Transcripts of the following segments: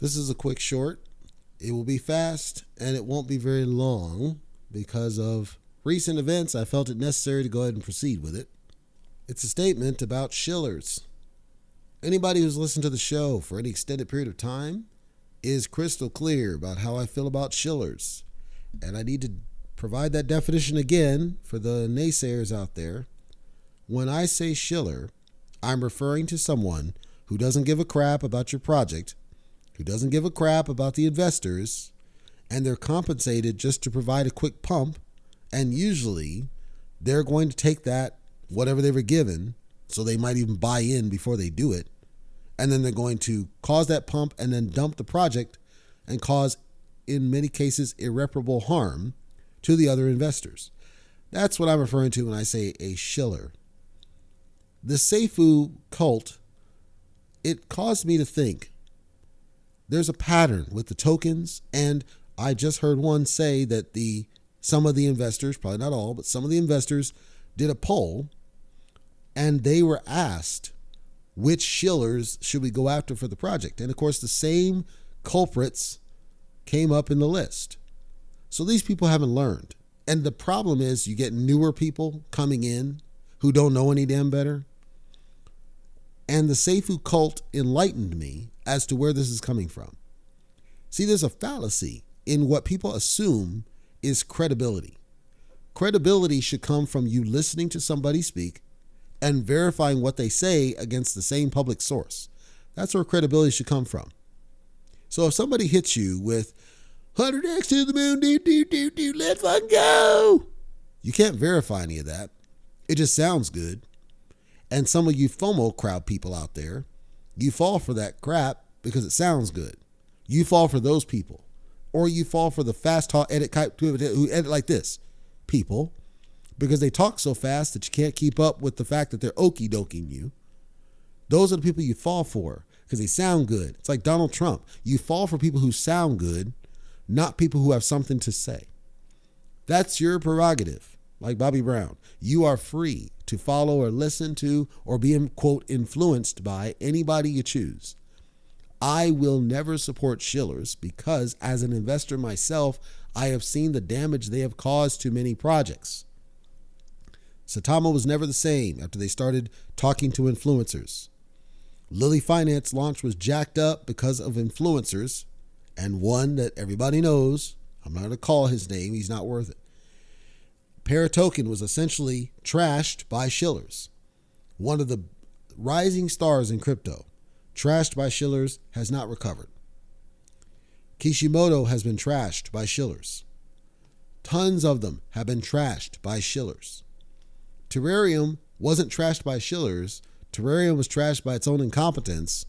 This is a quick short. It will be fast and it won't be very long because of recent events. I felt it necessary to go ahead and proceed with it. It's a statement about Shillers. Anybody who's listened to the show for any extended period of time is crystal clear about how I feel about Shillers. And I need to provide that definition again for the naysayers out there. When I say Shiller, I'm referring to someone who doesn't give a crap about your project, who doesn't give a crap about the investors, and they're compensated just to provide a quick pump. And usually they're going to take that, whatever they were given, so they might even buy in before they do it. And then they're going to cause that pump and then dump the project and cause, in many cases, irreparable harm to the other investors. That's what I'm referring to when I say a shiller. The Seifu cult, it caused me to think there's a pattern with the tokens, and I just heard one say that some of the investors, probably not all, but some of the investors did a poll, and they were asked which shillers should we go after for the project. And of course, the same culprits came up in the list. So these people haven't learned. And the problem is you get newer people coming in who don't know any damn better. And the Seifu cult enlightened me as to where this is coming from. See, there's a fallacy in what people assume is credibility. Credibility should come from you listening to somebody speak and verifying what they say against the same public source. That's where credibility should come from. So if somebody hits you with 100x to the moon, let's fucking go, you can't verify any of that. It just sounds good. And some of you FOMO crowd people out there, you fall for that crap because it sounds good. You fall for those people. Or you fall for the fast talk edit type who edit like this people, because they talk so fast that you can't keep up with the fact that they're okie doking you. Those are the people you fall for because they sound good. It's like Donald Trump. You fall for people who sound good, not people who have something to say. That's your prerogative. Like Bobby Brown, you are free to follow or listen to or be, quote, influenced by anybody you choose. I will never support shillers because as an investor myself, I have seen the damage they have caused to many projects. Satama was never the same after they started talking to influencers. Lily Finance launch was jacked up because of influencers, and one that everybody knows, I'm not going to call his name, he's not worth it. Paratoken was essentially trashed by shillers. One of the rising stars in crypto, trashed by shillers, has not recovered. Kishimoto has been trashed by shillers. Tons of them have been trashed by shillers. Terrarium wasn't trashed by shillers. Terrarium was trashed by its own incompetence,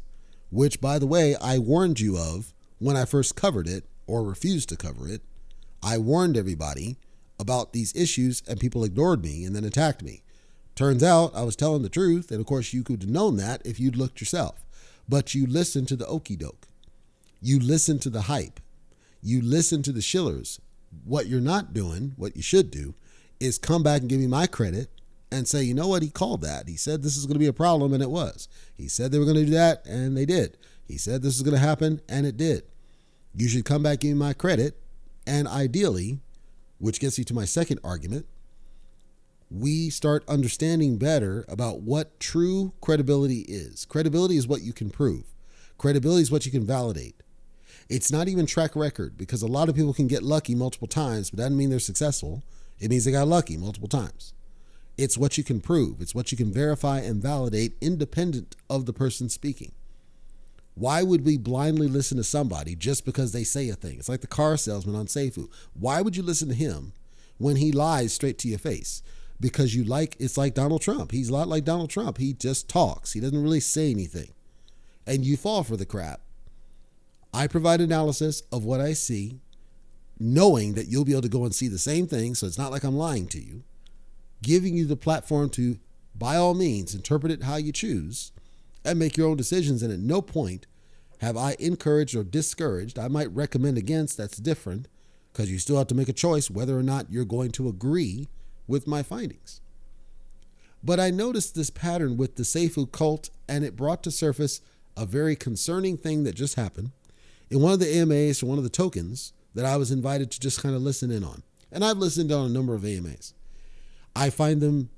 which, by the way, I warned you of when I first covered it or refused to cover it. I warned everybody about these issues and people ignored me and then attacked me. Turns out I was telling the truth, and of course you could have known that if you'd looked yourself. But you listened to the okie doke. You listened to the hype. You listened to the shillers. What you're not doing, what you should do, is come back and give me my credit and say, you know what, he called that. He said this is going to be a problem, and it was. He said they were going to do that, and they did. He said this is going to happen, and it did. You should come back and give me my credit, and ideally, which gets you to my second argument, we start understanding better about what true credibility is. Credibility is what you can prove. Credibility is what you can validate. It's not even track record, because a lot of people can get lucky multiple times, but that doesn't mean they're successful. It means they got lucky multiple times. It's what you can prove. It's what you can verify and validate independent of the person speaking. Why would we blindly listen to somebody just because they say a thing? It's like the car salesman on Seifu. Why would you listen to him when he lies straight to your face? Because it's like Donald Trump. He's a lot like Donald Trump. He just talks. He doesn't really say anything. And you fall for the crap. I provide analysis of what I see, knowing that you'll be able to go and see the same thing, so it's not like I'm lying to you, giving you the platform to, by all means, interpret it how you choose and make your own decisions. And at no point have I encouraged or discouraged. I might recommend against, that's different, because you still have to make a choice whether or not you're going to agree with my findings. But I noticed this pattern with the Seifu cult, and it brought to surface a very concerning thing that just happened. in one of the AMAs or one of the tokens that I was invited to just kind of listen in on. And I've listened on a number of AMAs. I find them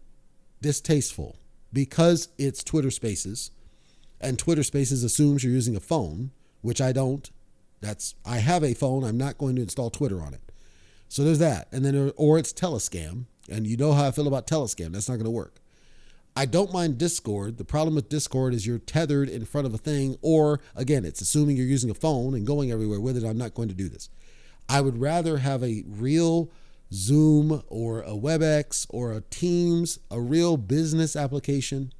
distasteful because it's Twitter Spaces, and Twitter Spaces assumes you're using a phone, which I don't. I have a phone. I'm not going to install Twitter on it. So there's that. And then, or it's Telescam, and you know how I feel about Telescam. That's not going to work. I don't mind Discord. The problem with Discord is you're tethered in front of a thing, or again, it's assuming you're using a phone and going everywhere with it. I'm not going to do this. I would rather have a real Zoom or a WebEx or a Teams, a real business application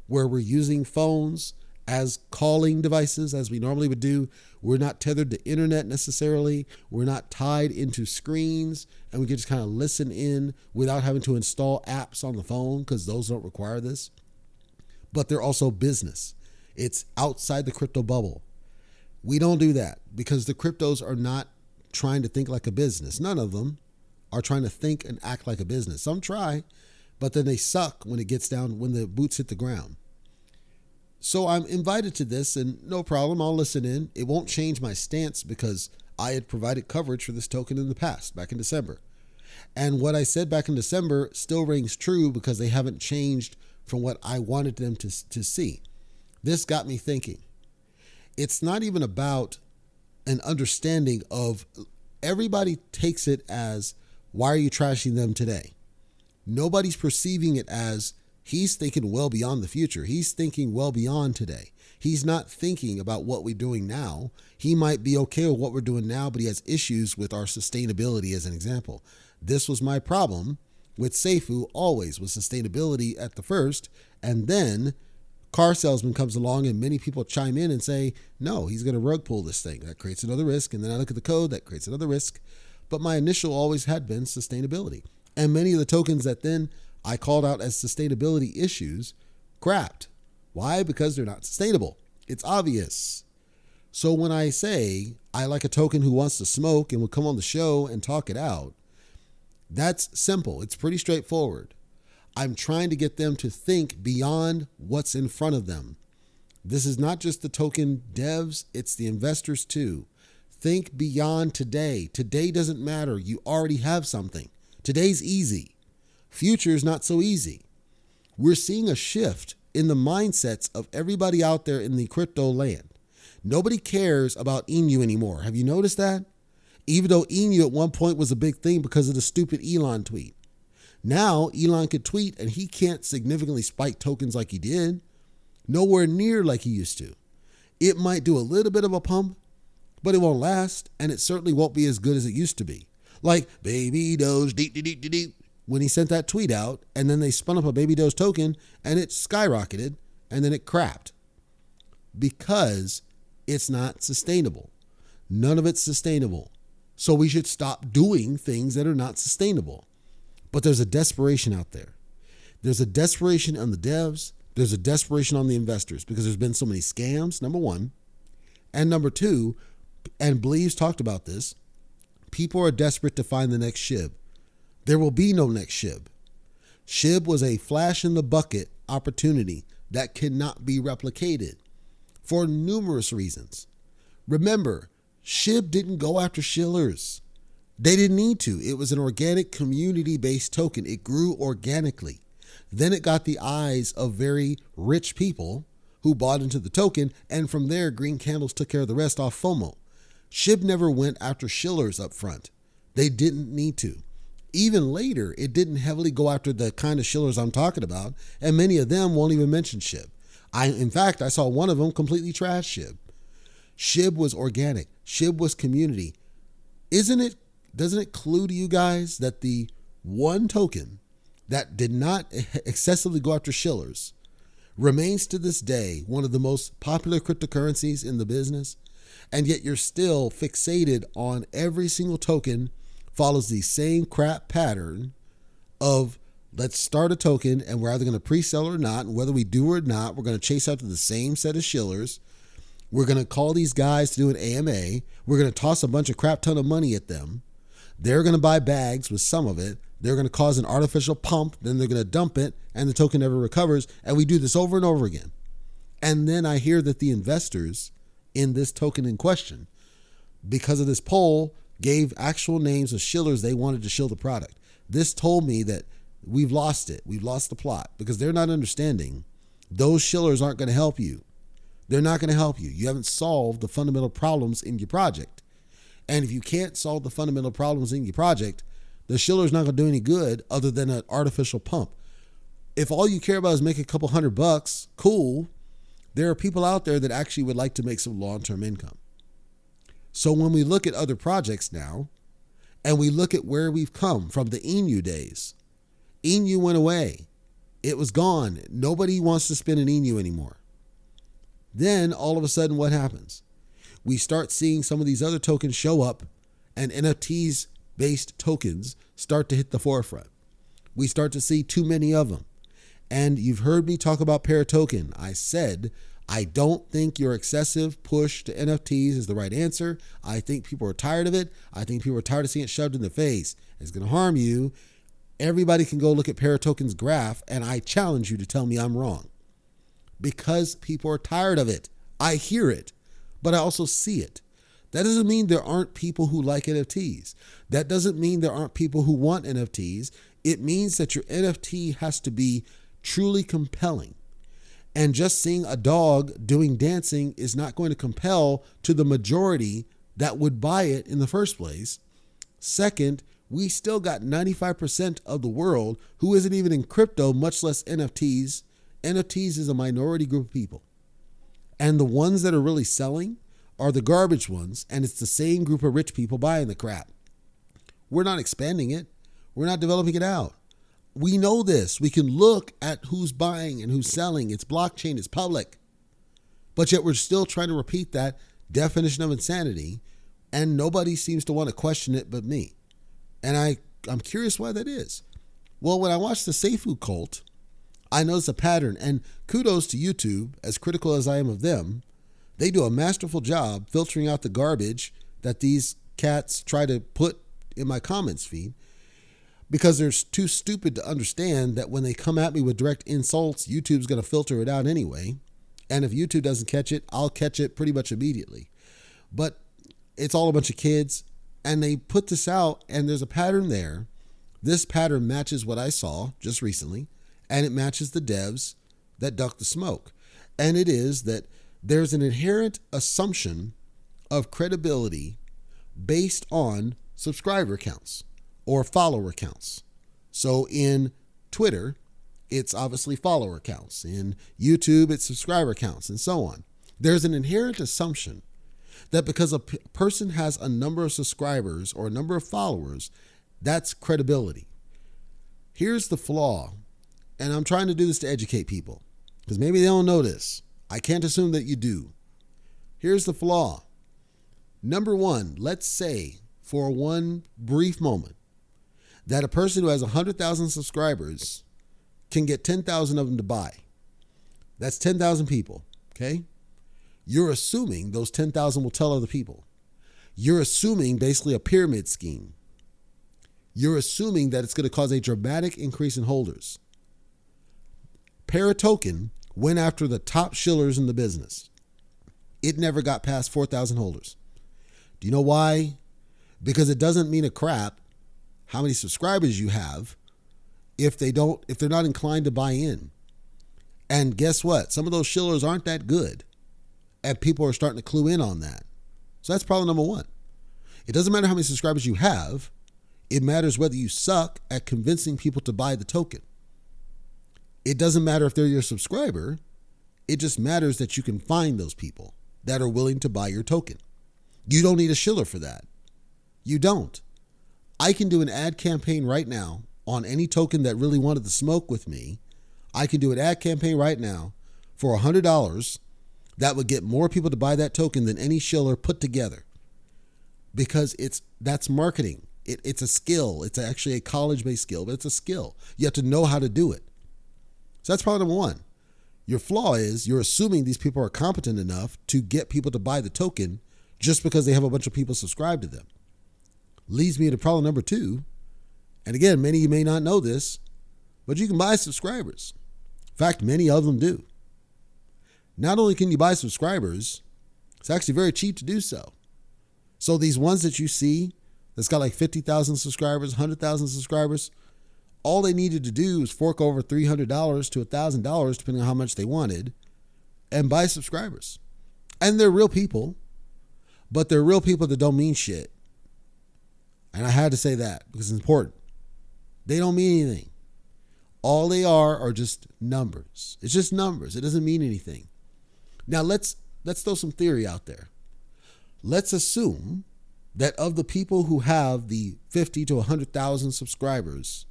where we're using phones as calling devices as we normally would do. We're not tethered to internet necessarily. We're not tied into screens, and we can just kind of listen in without having to install apps on the phone because those don't require this. But they're also business. It's outside the crypto bubble. We don't do that because the cryptos are not trying to think like a business. None of them are trying to think and act like a business. Some try, but then they suck when it gets down, when the boots hit the ground. So I'm invited to this, and no problem, I'll listen in. It won't change my stance because I had provided coverage for this token in the past, back in December. And what I said back in December still rings true because they haven't changed from what I wanted them to see. This got me thinking. It's not even about an understanding of, everybody takes it as, why are you trashing them today? Nobody's perceiving it as, he's thinking well beyond the future. He's thinking well beyond today. He's not thinking about what we're doing now. He might be okay with what we're doing now, but he has issues with our sustainability, as an example. This was my problem with Seifu, always, with sustainability at the first, and then car salesman comes along and many people chime in and say, no, he's going to rug pull this thing. That creates another risk. And then I look at the code, that creates another risk. But my initial always had been sustainability. And many of the tokens that then I called out as sustainability issues crapped. Why? Because they're not sustainable. It's obvious. So when I say I like a token who wants to smoke and will come on the show and talk it out, that's simple. It's pretty straightforward. I'm trying to get them to think beyond what's in front of them. This is not just the token devs, it's the investors too. Think beyond today. Today doesn't matter. You already have something. Today's easy. Future's not so easy. We're seeing a shift in the mindsets of everybody out there in the crypto land. Nobody cares about Inu anymore. Have you noticed that? Even though Inu at one point was a big thing because of the stupid Elon tweet. Now Elon could tweet and he can't significantly spike tokens like he did. Nowhere near like he used to. It might do a little bit of a pump, but it won't last, and it certainly won't be as good as it used to be. Like Baby Doge, deep, deep, deep, deep. When he sent that tweet out, and then they spun up a Baby Doge token, and it skyrocketed, and then it crapped. Because it's not sustainable. None of it's sustainable. So we should stop doing things that are not sustainable. But there's a desperation out there. There's a desperation on the devs. There's a desperation on the investors because there's been so many scams, number one. And number two, and Bleaves talked about this, people are desperate to find the next SHIB. There will be no next SHIB. SHIB was a flash in the bucket opportunity that cannot be replicated for numerous reasons. Remember, SHIB didn't go after Shillers. They didn't need to. It was an organic community-based token. It grew organically. Then it got the eyes of very rich people who bought into the token, and from there, Green Candles took care of the rest off FOMO. SHIB never went after Shillers up front. They didn't need to. Even later, it didn't heavily go after the kind of Shillers I'm talking about, and many of them won't even mention SHIB. In fact, I saw one of them completely trash SHIB. SHIB was organic. SHIB was community. Doesn't it clue to you guys that the one token that did not excessively go after Shillers remains to this day one of the most popular cryptocurrencies in the business, and yet you're still fixated on every single token follows the same crap pattern of let's start a token and we're either going to pre-sell or not, and whether we do or not, we're going to chase after the same set of Shillers. We're going to call these guys to do an AMA. We're going to toss a bunch of crap ton of money at them. They're going to buy bags with some of it. They're going to cause an artificial pump. Then they're going to dump it and the token never recovers. And we do this over and over again. And then I hear that the investors in this token in question because of this poll, gave actual names of Shillers they wanted to shill the product. This told me that we've lost it. We've lost the plot because they're not understanding. Those Shillers aren't going to help you. They're not going to help you. You haven't solved the fundamental problems in your project. And if you can't solve the fundamental problems in your project, the Shiller's not going to do any good other than an artificial pump. If all you care about is making a couple $100, cool. There are people out there that actually would like to make some long-term income. So when we look at other projects now, and we look at where we've come from the Enu days, Enu went away. It was gone. Nobody wants to spin an Enu anymore. Then all of a sudden, what happens? We start seeing some of these other tokens show up, and NFTs-based tokens start to hit the forefront. We start to see too many of them. And you've heard me talk about Paratoken. I said, I don't think your excessive push to NFTs is the right answer. I think people are tired of it. I think people are tired of seeing it shoved in the face. It's going to harm you. Everybody can go look at Paratoken's graph, and I challenge you to tell me I'm wrong. Because people are tired of it. I hear it, but I also see it. That doesn't mean there aren't people who like NFTs. That doesn't mean there aren't people who want NFTs. It means that your NFT has to be truly compelling. And just seeing a dog doing dancing is not going to compel to the majority that would buy it in the first place. Second, we still got 95% of the world who isn't even in crypto, much less NFTs. NFTs is a minority group of people. And the ones that are really selling are the garbage ones, and it's the same group of rich people buying the crap. We're not expanding it. We're not developing it out. We know this. We can look at who's buying and who's selling. It's blockchain, it's public. But yet we're still trying to repeat that definition of insanity, and nobody seems to want to question it but me. And I'm curious why that is. Well, when I watched the Seifu cult, I noticed a pattern, and kudos to YouTube, as critical as I am of them. They do a masterful job filtering out the garbage that these cats try to put in my comments feed, because they're too stupid to understand that when they come at me with direct insults, YouTube's going to filter it out anyway. And if YouTube doesn't catch it, I'll catch it pretty much immediately. But it's all a bunch of kids, and they put this out, and there's a pattern there. This pattern matches what I saw just recently, and it matches the devs that duck the smoke. And it is that there's an inherent assumption of credibility based on subscriber counts or follower counts. So in Twitter, it's obviously follower counts. In YouTube, it's subscriber counts, and so on. There's an inherent assumption that because a person has a number of subscribers or a number of followers, that's credibility. Here's the flaw, and I'm trying to do this to educate people, because maybe they don't know this. I can't assume that you do. Here's the flaw. Number one, let's say for one brief moment that a person who has 100,000 subscribers can get 10,000 of them to buy. That's 10,000 people, okay? You're assuming those 10,000 will tell other people. You're assuming basically a pyramid scheme. You're assuming that it's going to cause a dramatic increase in holders. Paratoken went after the top Shillers in the business. It never got past 4,000 holders. Do you know why? Because it doesn't mean a crap how many subscribers you have if they're not inclined to buy in. And guess what? Some of those Shillers aren't that good, and people are starting to clue in on that. So that's problem number one. It doesn't matter how many subscribers you have. It matters whether you suck at convincing people to buy the token. It doesn't matter if they're your subscriber. It just matters that you can find those people that are willing to buy your token. You don't need a Shiller for that. You don't. I can do an ad campaign right now on any token that really wanted to smoke with me. I can do an ad campaign right now for $100 that would get more people to buy that token than any Shiller put together, because that's marketing. It's a skill. It's actually a college-based skill, but it's a skill. You have to know how to do it. So that's problem number one. Your flaw is you're assuming these people are competent enough to get people to buy the token just because they have a bunch of people subscribed to them. Leads me to problem number two. And again, many of you may not know this, but you can buy subscribers. In fact, many of them do. Not only can you buy subscribers, it's actually very cheap to do so. So these ones that you see that's got like 50,000 subscribers, 100,000 subscribers, all they needed to do was fork over $300 to $1,000, depending on how much they wanted, and buy subscribers. And they're real people, but they're real people that don't mean shit. And I had to say that because it's important. They don't mean anything. All they are just numbers. It's just numbers. It doesn't mean anything. Now let's throw some theory out there. Let's assume that of the people who have the 50 to 100,000 subscribers,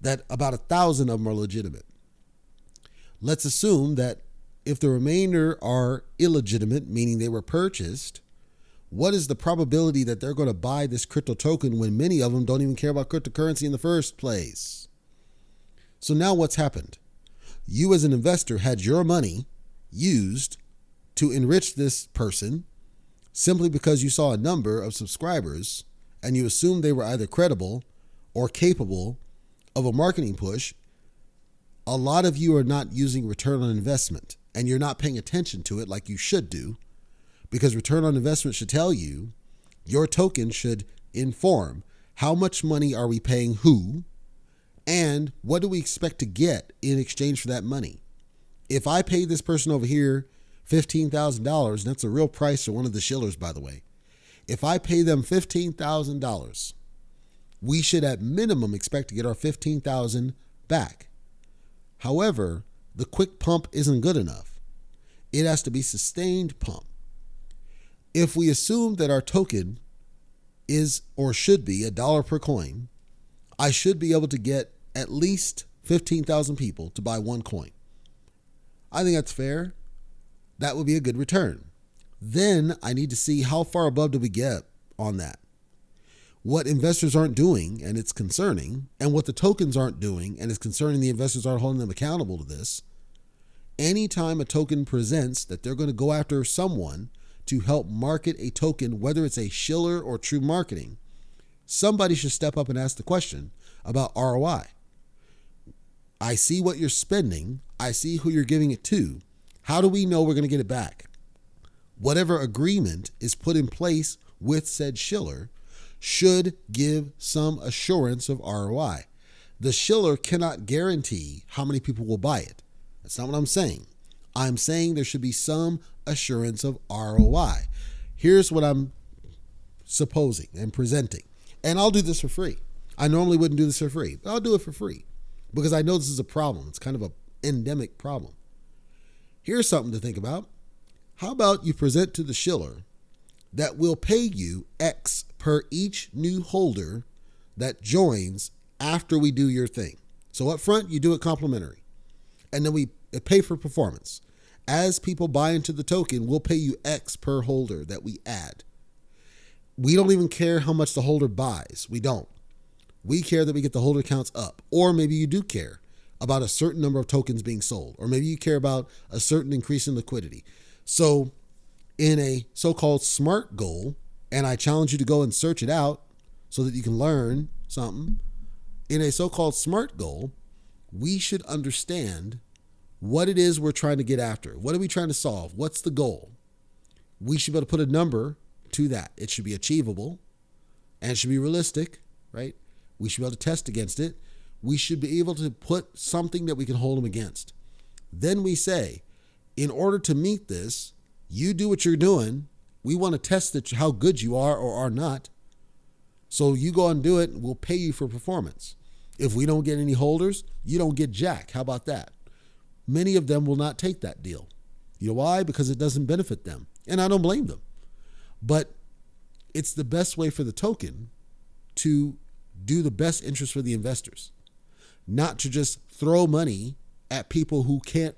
that about 1,000 of them are legitimate. Let's assume that if the remainder are illegitimate, meaning they were purchased, what is the probability that they're going to buy this crypto token when many of them don't even care about cryptocurrency in the first place? So now what's happened? You as an investor had your money used to enrich this person simply because you saw a number of subscribers and you assumed they were either credible or capable of a marketing push. A lot of you are not using return on investment and you're not paying attention to it like you should do, because return on investment should tell you your token should inform how much money are we paying who and what do we expect to get in exchange for that money. If I pay this person over here $15,000, and that's a real price for one of the Shillers, by the way. If I pay them $15,000, we should at minimum expect to get our $15,000 back. However, the quick pump isn't good enough. It has to be sustained pump. If we assume that our token is or should be $1 per coin, I should be able to get at least 15,000 people to buy one coin. I think that's fair. That would be a good return. Then I need to see how far above do we get on that. What investors aren't doing, and it's concerning, and what the tokens aren't doing, and it's concerning the investors aren't holding them accountable to this. Anytime a token presents that they're going to go after someone to help market a token, whether it's a Shiller or true marketing, somebody should step up and ask the question about ROI. I see what you're spending. I see who you're giving it to. How do we know we're going to get it back? Whatever agreement is put in place with said Shiller should give some assurance of ROI. The Shiller cannot guarantee how many people will buy it. That's not what I'm saying. I'm saying there should be some assurance of ROI. Here's what I'm supposing and presenting. And I'll do this for free. I normally wouldn't do this for free, but I'll do it for free because I know this is a problem. It's kind of an endemic problem. Here's something to think about. How about you present to the Shiller that will pay you X per each new holder that joins after we do your thing. So up front, you do it complimentary. And then we pay for performance. As people buy into the token, we'll pay you X per holder that we add. We don't even care how much the holder buys. We don't. We care that we get the holder counts up. Or maybe you do care about a certain number of tokens being sold. Or maybe you care about a certain increase in liquidity. So in a so-called SMART goal, and I challenge you to go and search it out so that you can learn something. In a so-called SMART goal, we should understand what it is we're trying to get after. What are we trying to solve? What's the goal? We should be able to put a number to that. It should be achievable and it should be realistic, right? We should be able to test against it. We should be able to put something that we can hold them against. Then we say, in order to meet this, you do what you're doing. We want to test how good you are or are not. So you go and do it, and we'll pay you for performance. If we don't get any holders, you don't get jack. How about that? Many of them will not take that deal. You know why? Because it doesn't benefit them. And I don't blame them. But it's the best way for the token to do the best interest for the investors. Not to just throw money at people who can't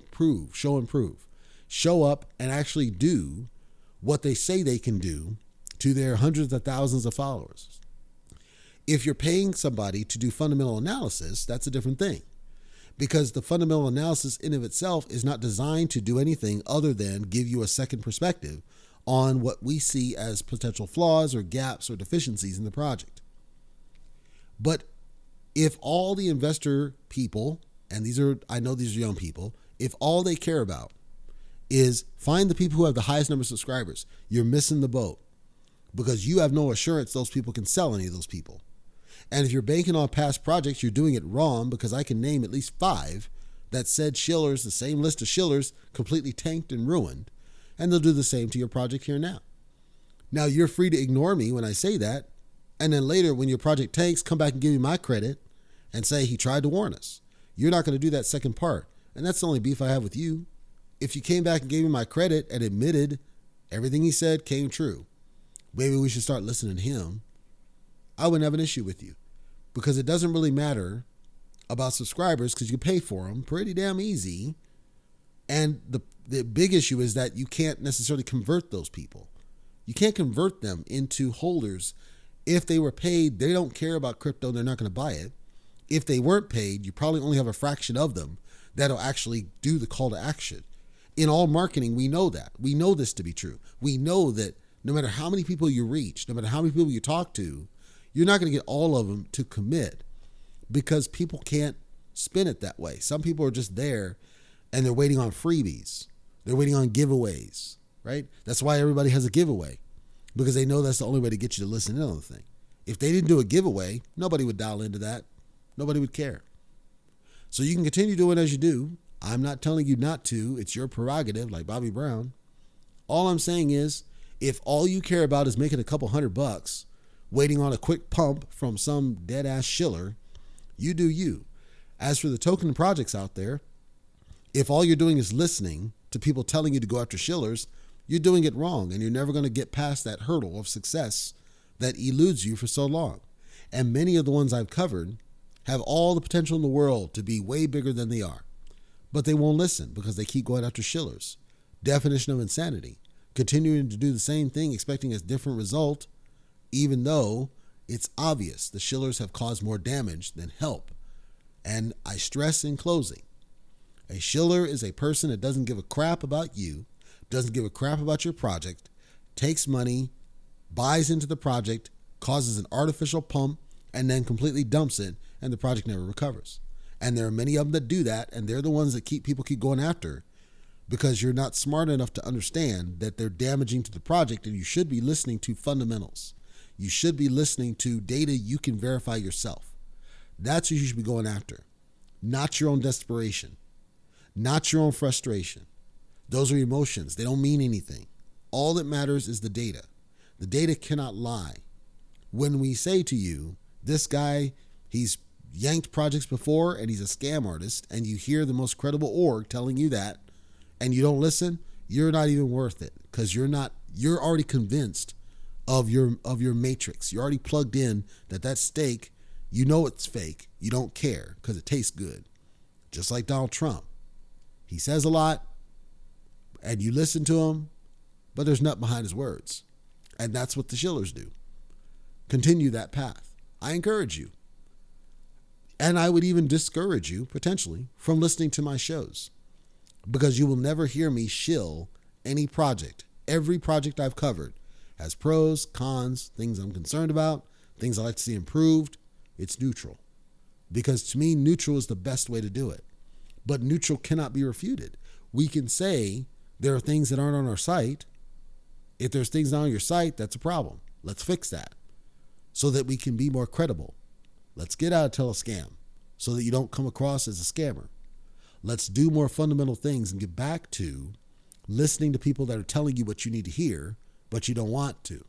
show and prove. Show up and actually do what they say they can do to their hundreds of thousands of followers. If you're paying somebody to do fundamental analysis, that's a different thing. Because the fundamental analysis in of itself is not designed to do anything other than give you a second perspective on what we see as potential flaws or gaps or deficiencies in the project. But if all the investor people, and I know these are young people, if all they care about is find the people who have the highest number of subscribers, you're missing the boat. because you have no assurance those people can sell any of those people. And if you're banking on past projects, you're doing it wrong, because I can name at least 5 that said Shillers, the same list of Shillers, completely tanked and ruined. And they'll do the same to your project here now. Now, you're free to ignore me when I say that. And then later, when your project tanks, come back and give me my credit and say he tried to warn us. You're not going to do that second part. And that's the only beef I have with you. If you came back and gave me my credit and admitted everything he said came true, maybe we should start listening to him. I wouldn't have an issue with you, because it doesn't really matter about subscribers, because you pay for them pretty damn easy. And the big issue is that you can't necessarily convert those people. You can't convert them into holders. If they were paid, they don't care about crypto. They're not going to buy it. If they weren't paid, you probably only have a fraction of them that'll actually do the call to action. In all marketing, we know that. We know this to be true. We know that no matter how many people you reach, no matter how many people you talk to, you're not going to get all of them to commit, because people can't spin it that way. Some people are just there and they're waiting on freebies. They're waiting on giveaways, right? That's why everybody has a giveaway, because they know that's the only way to get you to listen in on the thing. If they didn't do a giveaway, nobody would dial into that. Nobody would care. So you can continue doing as you do. I'm not telling you not to. It's your prerogative, like Bobby Brown. All I'm saying is, if all you care about is making a couple $100, waiting on a quick pump from some dead-ass Shiller, you do you. As for the token projects out there, if all you're doing is listening to people telling you to go after Shillers, you're doing it wrong, and you're never going to get past that hurdle of success that eludes you for so long. And many of the ones I've covered have all the potential in the world to be way bigger than they are. But they won't listen because they keep going after Shillers. Definition of insanity. Continuing to do the same thing, expecting a different result, even though it's obvious the Shillers have caused more damage than help. And I stress in closing, a Shiller is a person that doesn't give a crap about you, doesn't give a crap about your project, takes money, buys into the project, causes an artificial pump, and then completely dumps it, and the project never recovers. And there are many of them that do that, and they're the ones that people keep going after, because you're not smart enough to understand that they're damaging to the project, and you should be listening to fundamentals. You should be listening to data you can verify yourself. That's what you should be going after, not your own desperation, not your own frustration. Those are emotions. They don't mean anything. All that matters is the data. The data cannot lie. When we say to you, this guy, he's yanked projects before and he's a scam artist, and you hear the most credible org telling you that, and you don't listen, you're not even worth it, because you're already convinced of your matrix. You're already plugged in that steak, you know it's fake. You don't care because it tastes good. Just like Donald Trump. He says a lot and you listen to him, but there's nothing behind his words. And that's what the Shillers do. Continue that path. I encourage you. And I would even discourage you, potentially, from listening to my shows, because you will never hear me shill any project. Every project I've covered has pros, cons, things I'm concerned about, things I like to see improved. It's neutral. Because to me, neutral is the best way to do it. But neutral cannot be refuted. We can say there are things that aren't on our site. If there's things not on your site, that's a problem. Let's fix that so that we can be more credible. Let's get out of tell a scam so that you don't come across as a scammer. Let's do more fundamental things and get back to listening to people that are telling you what you need to hear, but you don't want to.